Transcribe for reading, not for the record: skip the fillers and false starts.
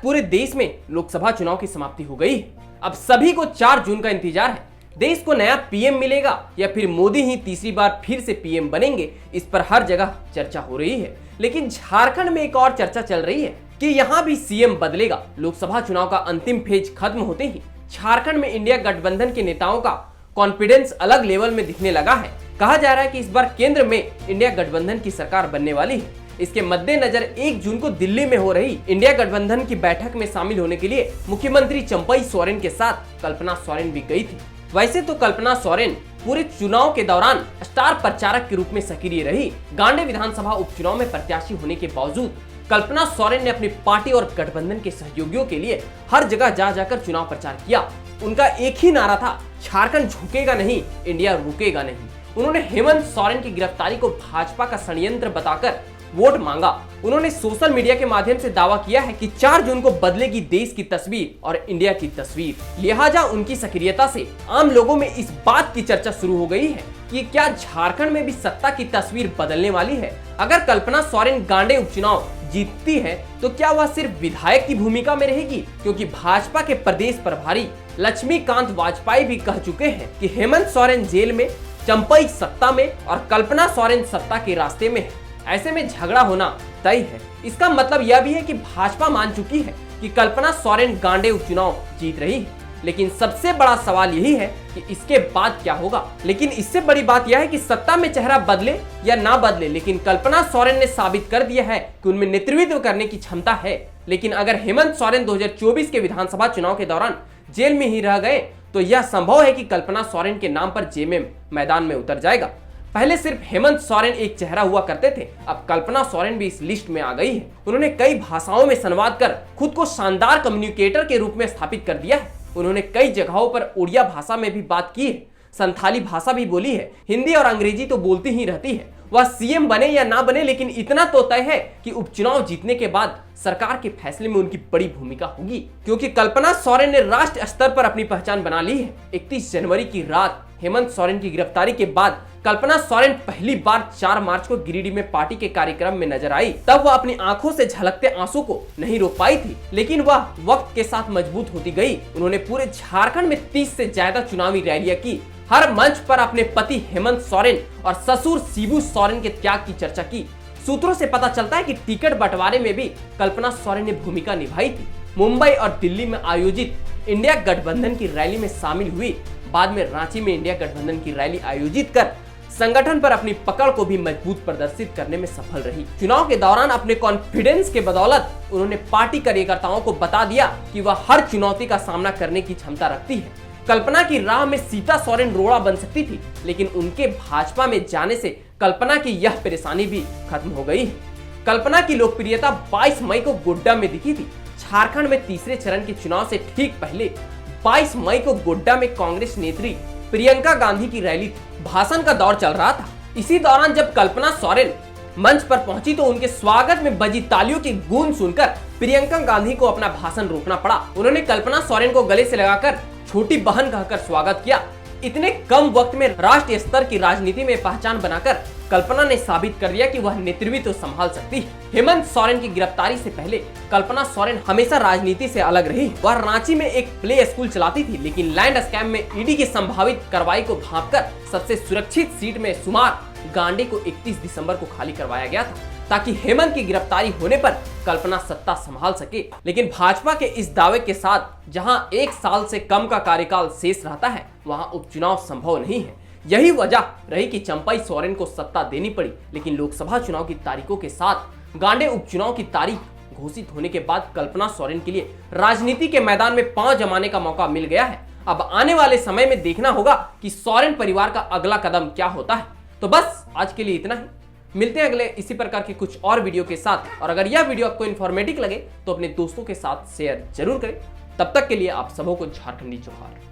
पूरे देश में लोकसभा चुनाव की समाप्ति हो गई है। अब सभी को 4 जून का इंतजार है। देश को नया पीएम मिलेगा या फिर मोदी ही तीसरी बार फिर से पीएम बनेंगे, इस पर हर जगह चर्चा हो रही है। लेकिन झारखंड में एक और चर्चा चल रही है कि यहाँ भी सीएम बदलेगा। लोकसभा चुनाव का अंतिम फेज खत्म होते ही झारखंड में इंडिया गठबंधन के नेताओं का कॉन्फिडेंस अलग लेवल में दिखने लगा है। कहा जा रहा है कि इस बार केंद्र में इंडिया गठबंधन की सरकार बनने वाली है। इसके मद्देनजर 1 जून को दिल्ली में हो रही इंडिया गठबंधन की बैठक में शामिल होने के लिए मुख्यमंत्री चंपई सोरेन के साथ कल्पना सोरेन भी गई थी। वैसे तो कल्पना सोरेन पूरे चुनाव के दौरान स्टार प्रचारक के रूप में सक्रिय रही। गांडे विधानसभा उपचुनाव में प्रत्याशी होने के बावजूद कल्पना सोरेन ने अपनी पार्टी और गठबंधन के सहयोगियों के लिए हर जगह जा जाकर चुनाव प्रचार किया। उनका एक ही नारा था, झारखंड झुकेगा नहीं, इंडिया रुकेगा नहीं। उन्होंने हेमंत सोरेन की गिरफ्तारी को भाजपा का षड्यंत्र बताकर वोट मांगा। उन्होंने सोशल मीडिया के माध्यम से दावा किया है कि 4 जून को बदलेगी देश की तस्वीर और इंडिया की तस्वीर। लिहाजा उनकी सक्रियता से आम लोगों में इस बात की चर्चा शुरू हो गई है कि क्या झारखंड में भी सत्ता की तस्वीर बदलने वाली है। अगर कल्पना सोरेन गांडे उपचुनाव जीतती है तो क्या वह सिर्फ विधायक की भूमिका में रहेगी, क्योंकि भाजपा के प्रदेश प्रभारी लक्ष्मीकांत वाजपेयी भी कह चुके हैं कि हेमंत सोरेन जेल में, चंपई सत्ता में और कल्पना सोरेन सत्ता के रास्ते में है। ऐसे में झगड़ा होना तय है। इसका मतलब यह भी है कि भाजपा मान चुकी है कि कल्पना सोरेन गांडे उपचुनाव जीत रही है। लेकिन सबसे बड़ा सवाल यही है कि इसके बाद क्या होगा। लेकिन इससे बड़ी बात यह है कि सत्ता में चेहरा बदले या ना बदले, लेकिन कल्पना सोरेन ने साबित कर दिया है कि उनमें नेतृत्व करने की क्षमता है। लेकिन अगर हेमंत सोरेन 2024 के विधानसभा चुनाव के दौरान जेल में ही रह गए तो यह संभव है कि कल्पना सोरेन के नाम पर जेएमएम मैदान में उतर जाएगा। पहले सिर्फ हेमंत सोरेन एक चेहरा हुआ करते थे, अब कल्पना सोरेन भी इस लिस्ट में आ गई है। उन्होंने कई भाषाओं में संवाद कर खुद को शानदार कम्युनिकेटर के रूप में स्थापित कर दिया है। उन्होंने कई जगहों पर उड़िया भाषा में भी बात की है, संथाली भाषा भी बोली है, हिंदी और अंग्रेजी तो बोलती ही रहती है। वह सीएम बने या ना बने, लेकिन इतना तो तय है कि उपचुनाव जीतने के बाद सरकार के फैसले में उनकी बड़ी भूमिका होगी, क्योंकि कल्पना सोरेन ने राष्ट्र स्तर पर अपनी पहचान बना ली है। 31 जनवरी की रात हेमंत सोरेन की गिरफ्तारी के बाद कल्पना सोरेन पहली बार 4 मार्च को गिरिडीह में पार्टी के कार्यक्रम में नजर आई। तब वह अपनी आंखों से झलकते आंसू को नहीं रोक पाई थी, लेकिन वह वक्त के साथ मजबूत होती गई। उन्होंने पूरे झारखंड में 30 से ज्यादा चुनावी रैलियां की। हर मंच पर अपने पति हेमंत सोरेन और ससुर शिबू सोरेन के त्याग की चर्चा की। सूत्रों से पता चलता है कि टिकट बंटवारे में भी कल्पना सोरेन ने भूमिका निभाई थी। मुंबई और दिल्ली में आयोजित इंडिया गठबंधन की रैली में शामिल हुई। बाद में रांची में इंडिया गठबंधन की रैली आयोजित कर संगठन पर अपनी पकड़ को भी मजबूत प्रदर्शित करने में सफल रही। चुनाव के दौरान अपने कॉन्फिडेंस के बदौलत उन्होंने पार्टी कार्यकर्ताओं को बता दिया कि वह हर चुनौती का सामना करने की क्षमता रखती है। कल्पना की राह में सीता सोरेन रोड़ा बन सकती थी, लेकिन उनके भाजपा में जाने से कल्पना की यह परेशानी भी खत्म हो गई है। कल्पना की लोकप्रियता 22 मई को गोड्डा में दिखी थी। झारखंड में तीसरे चरण के चुनाव से ठीक पहले 22 मई को गोड्डा में कांग्रेस नेत्री प्रियंका गांधी की रैली थी। भाषण का दौर चल रहा था। इसी दौरान जब कल्पना सोरेन मंच पर पहुंची तो उनके स्वागत में बजी तालियों की गूंज सुनकर प्रियंका गांधी को अपना भाषण रोकना पड़ा। उन्होंने कल्पना सोरेन को गले से लगाकर छोटी बहन कहकर स्वागत किया। इतने कम वक्त में राष्ट्रीय स्तर की राजनीति में पहचान बनाकर कल्पना ने साबित कर दिया कि वह नेतृत्व संभाल सकती है। हेमंत सोरेन की गिरफ्तारी से पहले कल्पना सोरेन हमेशा राजनीति से अलग रही। वह रांची में एक प्ले स्कूल चलाती थी, लेकिन लैंड स्कैम में ईडी की संभावित कार्रवाई को भांपकर सबसे सुरक्षित सीट में शुमार गांडे को 31 दिसंबर को खाली करवाया गया था, ताकि हेमंत की गिरफ्तारी होने पर कल्पना सत्ता संभाल सके। लेकिन भाजपा के इस दावे के साथ जहां 1 साल से कम का कार्यकाल शेष रहता है, वहां उपचुनाव संभव नहीं है। यही वजह रही कि चंपई सोरेन को सत्ता देनी पड़ी। लेकिन लोकसभा चुनाव की तारीखों के साथ गांडे उपचुनाव की तारीख घोषित होने के बाद कल्पना सोरेन के लिए राजनीति के मैदान में पांव जमाने का मौका मिल गया है। अब आने वाले समय में देखना होगा कि सोरेन परिवार का अगला कदम क्या होता है। तो बस आज के लिए इतना ही। मिलते हैं अगले इसी प्रकार के कुछ और वीडियो के साथ। और अगर यह वीडियो आपको इन्फॉर्मेटिव लगे तो अपने दोस्तों के साथ शेयर जरूर करें। तब तक के लिए आप सबों को झारखंडी जोहार।